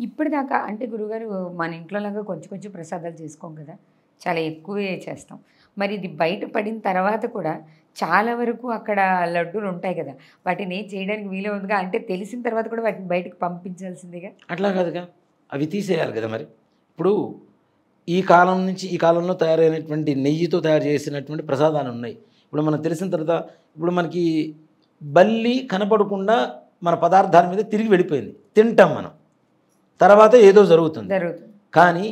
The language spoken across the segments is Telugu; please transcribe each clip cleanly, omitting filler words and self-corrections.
ఇప్పటిదాకా అంటే గురుగారు మన ఇంట్లో లాగా కొంచెం కొంచెం ప్రసాదాలు చేసుకోం కదా! చాలా ఎక్కువే చేస్తాం. మరి ఇది బయట పడిన తర్వాత కూడా చాలా వరకు అక్కడ లడ్డూలుంటాయి కదా! వాటిని చేయడానికి వీలే ఉందిగా అంటే తెలిసిన తర్వాత కూడా వాటిని బయటకి పంపించాల్సిందేగా? అట్లా కాదుగా, అవి తీసేయాలి కదా మరి. ఇప్పుడు ఈ కాలం నుంచి ఈ కాలంలో తయారైనటువంటి నెయ్యితో తయారు చేసినటువంటి ప్రసాదాలు ఉన్నాయి. ఇప్పుడు మనకు తెలిసిన తర్వాత ఇప్పుడు మనకి బల్లి కనపడకుండా మన పదార్థాల మీద తిరిగి వెళ్ళిపోయింది, తింటాం మనం, తర్వాత ఏదో జరుగుతుంది. జరుగుతుంది. కానీ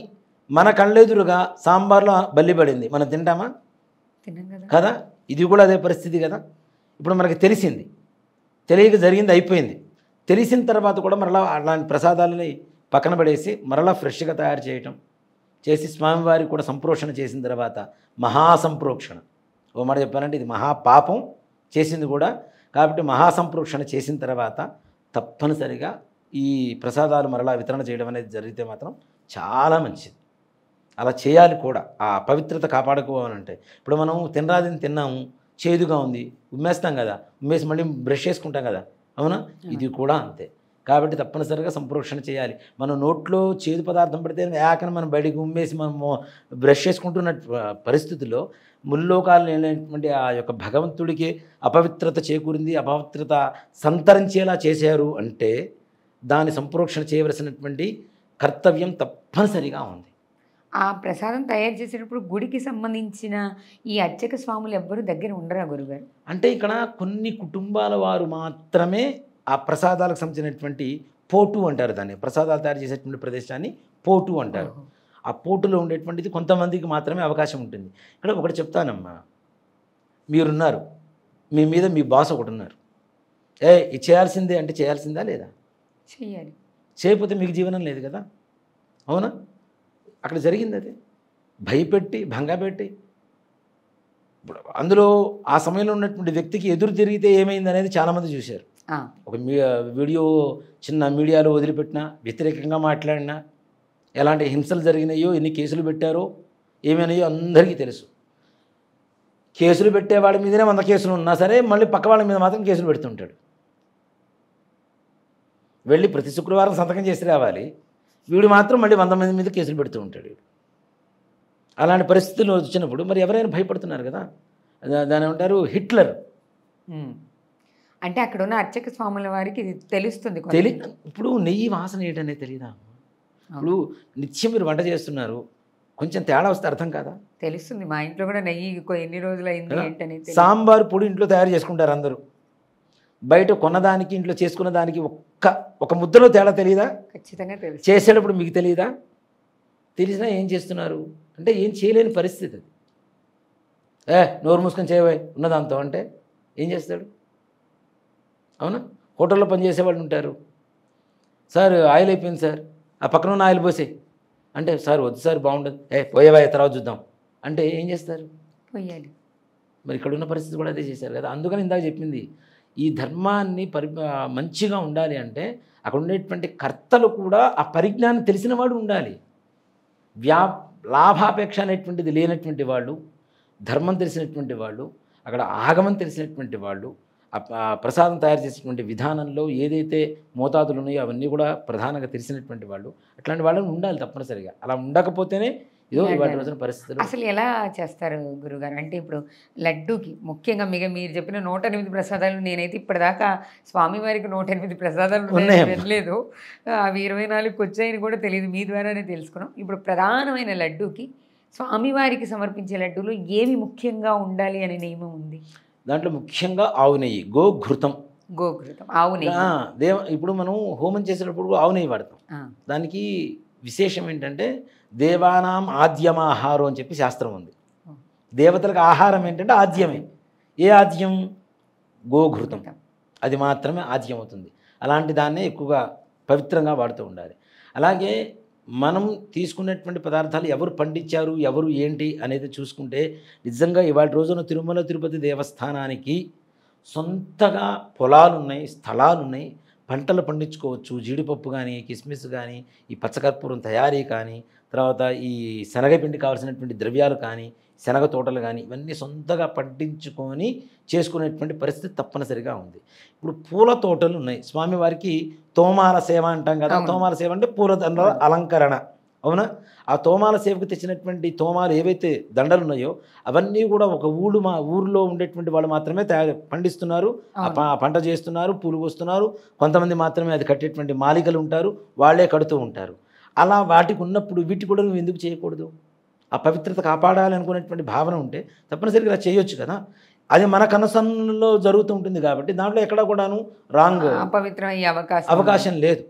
మన కళ్ళెదురుగా సాంబార్లో బల్లి పడింది, మనం తింటామా? తినం కదా! కదా, ఇది కూడా అదే పరిస్థితి కదా. ఇప్పుడు మనకి తెలిసింది, తెలియక జరిగింది అయిపోయింది. తెలిసిన తర్వాత కూడా మరలా అలాంటి ప్రసాదాలని పక్కన పడేసి మరలా ఫ్రెష్గా తయారు చేయటం, చేసి స్వామివారికి కూడా సంప్రోక్షణ చేసిన తర్వాత మహాసంప్రోక్షణ, ఓ మాట చెప్పానంటే ఇది మహాపాపం చేసింది కూడా. కాబట్టి మహాసంప్రోక్షణ చేసిన తర్వాత తప్పనిసరిగా ఈ ప్రసాదాలు మరలా వితరణ చేయడం అనేది జరిగితే మాత్రం చాలా మంచిది. అలా చేయాలి కూడా, ఆ పవిత్రత కాపాడుకోవాలంటే. ఇప్పుడు మనం తినరాదని తిన్నాము, చేదుగా ఉంది, ఉమ్మేస్తాం కదా, ఉమ్మేసి మళ్ళీ బ్రష్ చేసుకుంటాం కదా, అవునా? ఇది కూడా అంతే. కాబట్టి తప్పనిసరిగా సంప్రోక్షణ చేయాలి. మనం నోట్లో చేదు పదార్థం పడితే ఏకన మనం బయటికి ఉమ్మేసి మనము బ్రష్ చేసుకుంటున్న పరిస్థితుల్లో ముల్లోకాలు లేనటువంటి ఆ యొక్క భగవంతుడికి అపవిత్రత చేకూరింది, అపవిత్రత సంతరించేలా చేశారు అంటే దాని సంప్రోక్షణ చేయవలసినటువంటి కర్తవ్యం తప్పనిసరిగా ఉంది. ఆ ప్రసాదం తయారు చేసేటప్పుడు గుడికి సంబంధించిన ఈ అర్చక స్వాములు ఎవ్వరు దగ్గర ఉండరా గురుగారు? అంటే ఇక్కడ కొన్ని కుటుంబాల వారు మాత్రమే ఆ ప్రసాదాలకు సంబంధించినటువంటి పోటు అంటారు దాన్ని, ప్రసాదాలు తయారు చేసేటువంటి ప్రదేశాన్ని పోటు అంటారు. ఆ పోటులో ఉండేటువంటిది కొంతమందికి మాత్రమే అవకాశం ఉంటుంది. ఇక్కడ ఒకటి చెప్తానమ్మా, మీరున్నారు, మీ మీద మీ బాస్ ఒకటి ఉన్నారు, ఇది చేయాల్సిందే అంటే చేయాల్సిందా లేదా? చెయ్యాలి. చేయకపోతే మీకు జీవనం లేదు కదా, అవునా? అక్కడ జరిగింది అది, భయపెట్టి భంగపెట్టి. ఇప్పుడు అందులో ఆ సమయంలో ఉన్నటువంటి వ్యక్తికి ఎదురు తిరిగితే ఏమైంది అనేది చాలామంది చూశారు. ఒక వీడియో చిన్న మీడియాలో వదిలిపెట్టినా, వ్యతిరేకంగా మాట్లాడినా, ఎలాంటి హింసలు జరిగినాయో, ఎన్ని కేసులు పెట్టారో, ఏమైనాయో అందరికీ తెలుసు. కేసులు పెట్టేవాడి మీదనే 100 కేసులు ఉన్నా సరే మళ్ళీ పక్క వాళ్ళ మీద మాత్రం కేసులు పెడుతుంటాడు. వెళ్ళి ప్రతి శుక్రవారం సంతకం చేసి రావాలి, వీడు మాత్రం మళ్ళీ 100 మంది మీద కేసులు పెడుతూ ఉంటాడు. అలాంటి పరిస్థితులు వచ్చినప్పుడు మరి ఎవరైనా భయపడుతున్నారు కదా. దాని ఏమంటారు, హిట్లర్. అంటే అక్కడ ఉన్న అర్చక స్వాముల వారికి ఇది తెలుస్తుంది. ఇప్పుడు నెయ్యి వాసన ఏంటనేది తెలియదా? ఇప్పుడు నిత్యం మీరు వంట చేస్తున్నారు, కొంచెం తేడా వస్తే అర్థం కాదా? తెలుస్తుంది. మా ఇంట్లో కూడా నెయ్యి ఎన్ని రోజులు అయింది ఏంటనేది. సాంబార్ పొడి ఇంట్లో తయారు చేసుకుంటారు అందరూ, బయట కొన్నదానికి ఇంట్లో చేసుకున్న దానికి ఒక ముద్దలో తేడా తెలియదా? ఖచ్చితంగా తెలుసు. చేసేటప్పుడు మీకు తెలియదా? తెలిసినా ఏం చేస్తున్నారు అంటే ఏం చేయలేని పరిస్థితి అది. నోరు మూసుకొని చేయబోయ్ ఉన్నదాంతో అంటే ఏం చేస్తాడు? అవునా? హోటల్లో పనిచేసే వాళ్ళు ఉంటారు, సార్ ఆయిల్ అయిపోయింది సార్, ఆ పక్కన ఉన్న ఆయిల్ పోసే అంటే, సార్ వద్దు సార్ బాగుండదు, పోయేవా తర్వాత చూద్దాం అంటే ఏం చేస్తారు? పోయాలి. మరి ఇక్కడ ఉన్న పరిస్థితి కూడా అదే చేశారు కదా. అందుకని ఇందాక చెప్పింది, ఈ ధర్మాన్ని మంచిగా ఉండాలి అంటే అక్కడ ఉండేటువంటి కర్తలు కూడా ఆ పరిజ్ఞానం తెలిసిన వాడు ఉండాలి. లాభాపేక్ష అనేటువంటిది లేనటువంటి వాళ్ళు, ధర్మం తెలిసినటువంటి వాళ్ళు, అక్కడ ఆగమం తెలిసినటువంటి వాళ్ళు, ప్రసాదం తయారు చేసేటువంటి విధానంలో ఏదైతే మోతాదులు ఉన్నాయో అవన్నీ కూడా ప్రధానంగా తెలిసినటువంటి వాళ్ళు, అట్లాంటి వాళ్ళని ఉండాలి తప్పనిసరిగా. అలా ఉండకపోతేనే ఇదో ఇవాటి రోజున పరిస్థితులు. అసలు ఎలా చేస్తారు గురుగారు? అంటే ఇప్పుడు లడ్డూకి ముఖ్యంగా మీరు చెప్పిన 108 ప్రసాదాలు, నేనైతే ఇప్పటిదాకా స్వామివారికి 108 ప్రసాదాలు వినలేదు, అవి 24కి వచ్చాయని కూడా తెలియదు, మీ ద్వారానే తెలుసుకున్నాం. ఇప్పుడు ప్రధానమైన లడ్డూకి, స్వామివారికి సమర్పించే లడ్డూలో ఏమి ముఖ్యంగా ఉండాలి అనే నియమం ఉంది? దాంట్లో ముఖ్యంగా ఆవు నెయ్యి, గోఘృతం. ఆవు నెయ్యి. ఇప్పుడు మనం హోమం చేసేటప్పుడు ఆవు నెయ్యి వాడతాం. దానికి విశేషం ఏంటంటే దేవానాం ఆద్యమాహారం అని చెప్పి శాస్త్రం ఉంది. దేవతలకు ఆహారం ఏంటంటే ఆద్యమే. ఏ ఆద్యం? గోఘృతం. అది మాత్రమే ఆద్యం అవుతుంది. అలాంటి దాన్నే ఎక్కువగా పవిత్రంగా వాడుతూ ఉండాలి. అలాగే మనం తీసుకునేటువంటి పదార్థాలు ఎవరు పండించారు, ఎవరు ఏంటి అనేది చూసుకుంటే నిజంగా ఇవాళ రోజున తిరుమల తిరుపతి దేవస్థానానికి సొంతగా పొలాలున్నాయి, స్థలాలున్నాయి, పంటలు పండించుకోవచ్చు. జీడిపప్పు కానీ, కిస్మిస్ కానీ, ఈ పచ్చకర్పూరం తయారీ కానీ, తర్వాత ఈ శనగపిండి కావాల్సినటువంటి ద్రవ్యాలు కానీ, శనగ తోటలు కానీ ఇవన్నీ సొంతగా పండించుకొని చేసుకునేటువంటి పరిస్థితి తప్పనిసరిగా ఉంది. ఇప్పుడు పూల తోటలు ఉన్నాయి. స్వామివారికి తోమాల సేవ అంటాం కదా. తోమాల సేవ అంటే పూలదండల అలంకరణ, అవునా? ఆ తోమాల సేవకు తెచ్చినటువంటి తోమాలు ఏవైతే దండలు ఉన్నాయో అవన్నీ కూడా ఒక ఊరిలో ఉండేటువంటి వాళ్ళు మాత్రమే పండిస్తున్నారు, పంట చేస్తున్నారు, పూలు పోస్తున్నారు. కొంతమంది మాత్రమే అది కట్టేటువంటి మాలికలు ఉంటారు, వాళ్ళే కడుతూ ఉంటారు. అలా వాటికి ఉన్నప్పుడు వీటి కూడా నువ్వు ఎందుకు చేయకూడదు? ఆ పవిత్రత కాపాడాలి అనుకునేటువంటి భావన ఉంటే తప్పనిసరిగా చేయొచ్చు కదా. అది మన కనసంలో జరుగుతూ ఉంటుంది కాబట్టి దాంట్లో ఎక్కడా కూడాను రాంగ్ అవకాశం లేదు.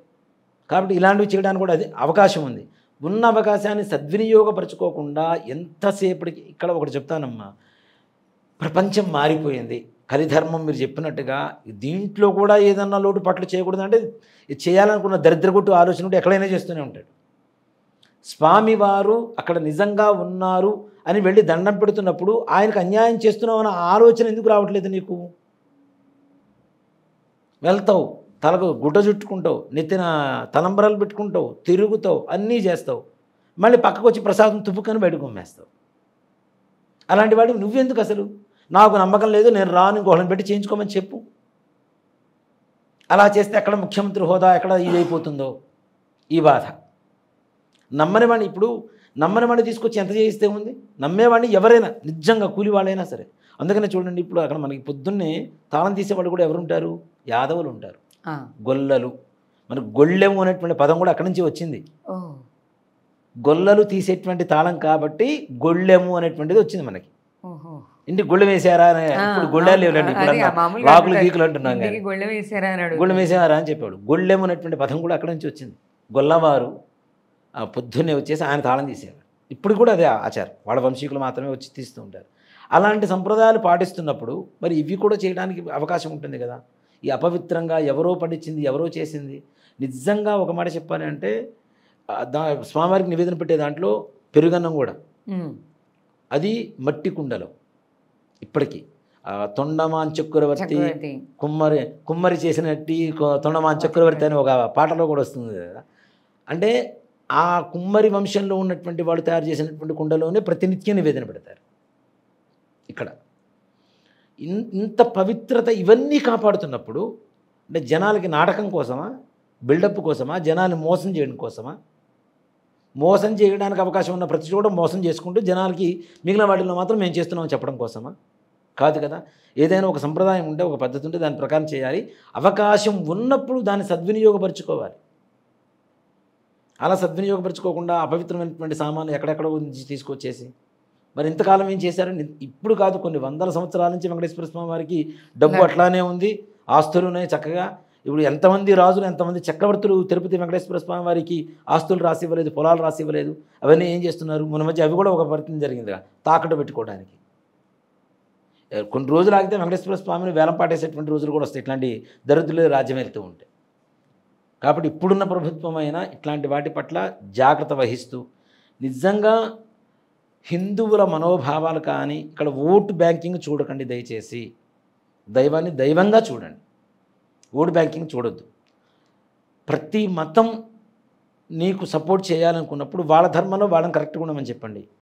కాబట్టి ఇలాంటివి చేయడానికి కూడా అది అవకాశం ఉంది. ఉన్న అవకాశాన్ని సద్వినియోగపరచుకోకుండా ఎంతసేపటికి ఇక్కడ ఒకటి చెప్తానమ్మా, ప్రపంచం మారిపోయింది. కలిధర్మం మీరు చెప్పినట్టుగా దీంట్లో కూడా ఏదన్నా లోటుపాట్లు చేయకూడదు అంటే చేయాలనుకున్న దరిద్రగుట్టు ఆలోచన ఉంటే ఎక్కడైనా చేస్తూనే ఉంటాడు. స్వామివారు అక్కడ నిజంగా ఉన్నారు అని వెళ్ళి దండం పెడుతున్నప్పుడు ఆయనకు అన్యాయం చేస్తున్నావు అన్న ఆలోచన ఎందుకు రావట్లేదు నీకు? వెళ్తావు, తలకు గుడ్డ చుట్టుకుంటావు, నెత్తిన తలంబరాలు పెట్టుకుంటావు, తిరుగుతావు, అన్నీ చేస్తావు, మళ్ళీ పక్కకు వచ్చి ప్రసాదం తుప్పుకొని బయటకు ఉమ్మేస్తావు. అలాంటి వాడికి నువ్వెందుకు అసలు? నాకు నమ్మకం లేదు, నేను రాను, ఇంకోళ్ళని పెట్టి చేయించుకోమని చెప్పు. అలా చేస్తే ఎక్కడ ముఖ్యమంత్రి హోదా ఎక్కడ ఇదైపోతుందో ఈ బాధ. నమ్మనివాడిని ఇప్పుడు నమ్మనివాడిని తీసుకొచ్చి ఎంత చేయిస్తే ఉంది? నమ్మేవాడిని ఎవరైనా నిజంగా కూలి వాళ్ళైనా సరే. అందుకనే చూడండి, ఇప్పుడు అక్కడ మనకి పొద్దున్నే తాళం తీసేవాళ్ళు కూడా ఎవరుంటారు? యాదవులు ఉంటారు, గొల్లలు. మనకు గొళ్ళెము అనేటువంటి పదం కూడా అక్కడి నుంచి వచ్చింది. గొల్లలు తీసేటువంటి తాళం కాబట్టి గొళ్ళెము అనేటువంటిది వచ్చింది మనకి. ఇంటికి గొళ్ళెం వేసారా అని, ఇప్పుడు గొళ్ళాలు లేవులండి, ఇప్పుడు వాకులు గీకులు అంటున్నాం కానీ గొళ్ళెం వేసారా అని చెప్పాడు. గొళ్ళెము అనేటువంటి పదం కూడా అక్కడి నుంచి వచ్చింది. గొల్లవారు పొద్దున్నే వచ్చేసి ఆయన తాళం తీసేవారు. ఇప్పుడు కూడా అదే ఆచారం, వాళ్ళ వంశీకులు మాత్రమే వచ్చి తీస్తూ ఉంటారు. అలాంటి సంప్రదాయాలు పాటిస్తున్నప్పుడు మరి ఇవి కూడా చేయడానికి అవకాశం ఉంటుంది కదా. ఈ అపవిత్రంగా ఎవరో పండించింది, ఎవరో చేసింది. నిజంగా ఒక మాట చెప్పాలి అంటే స్వామివారికి నివేదన పెట్టే దాంట్లో పెరుగన్నం కూడా అది మట్టి కుండలో ఇప్పటికీ తొండమాన్ చక్రవర్తి కుమ్మరి చేసినట్టి తొండమాన్ చక్రవర్తి అని ఒక పాటలో కూడా వస్తుంది కదా. అంటే ఆ కుమ్మరి వంశంలో ఉన్నటువంటి వాళ్ళు తయారు చేసినటువంటి కుండలోనే ప్రతినిత్యం నివేదన పెడతారు. ఇక్కడ ఇంత పవిత్రత ఇవన్నీ కాపాడుతున్నప్పుడు అంటే జనాలకి నాటకం కోసమా, బిల్డప్ కోసమా, జనాన్ని మోసం చేయడం కోసమా? మోసం చేయడానికి అవకాశం ఉన్న ప్రతి చోట మోసం చేసుకుంటూ జనాలకి మిగిలిన వాటిలో మాత్రం మేము చేస్తున్నామని చెప్పడం కోసమా? కాదు కదా. ఏదైనా ఒక సంప్రదాయం ఉంటే, ఒక పద్ధతి ఉంటే దాని ప్రకారం చేయాలి. అవకాశం ఉన్నప్పుడు దాన్ని సద్వినియోగపరచుకోవాలి. అలా సద్వినియోగపరచుకోకుండా అపవిత్రమైనటువంటి సామాన్లు ఎక్కడెక్కడ నుంచి తీసుకొచ్చేసి మరి ఇంతకాలం ఏం చేశారు? ఇప్పుడు కాదు, కొన్ని వందల సంవత్సరాల నుంచి వెంకటేశ్వర స్వామి వారికి డబ్బు అట్లానే ఉంది, ఆస్తులు ఉన్నాయి చక్కగా. ఇప్పుడు ఎంతమంది రాజులు, ఎంతమంది చక్రవర్తులు తిరుపతి వెంకటేశ్వర స్వామి వారికి ఆస్తులు రాసి ఇవ్వలేదు, పొలాలు రాసి ఇవ్వలేదు. అవన్నీ ఏం చేస్తున్నారు? మన మధ్య అవి కూడా ఒక పరిస్థితి జరిగింది తాకట్టు పెట్టుకోవడానికి. కొన్ని రోజులు ఆగితే వెంకటేశ్వర స్వామిని వేలం పాటేసేటువంటి రోజులు కూడా వస్తాయి, ఇట్లాంటి దరిద్రులు రాజ్యం వెళ్తూ ఉంటాయి. కాబట్టి ఇప్పుడున్న ప్రభుత్వం అయినా ఇట్లాంటి వాటి పట్ల జాగ్రత్త వహిస్తూ నిజంగా హిందువుల మనోభావాలు కానీ ఇక్కడ ఓటు బ్యాంకింగ్ చూడకండి దయచేసి. దైవాన్ని దైవంగా చూడండి, ఓటు బ్యాంకింగ్ చూడొద్దు. ప్రతి మతం నీకు సపోర్ట్ చేయాలనుకున్నప్పుడు వాళ్ళ ధర్మంలో వాళ్ళని కరెక్ట్గా ఉండమని చెప్పండి.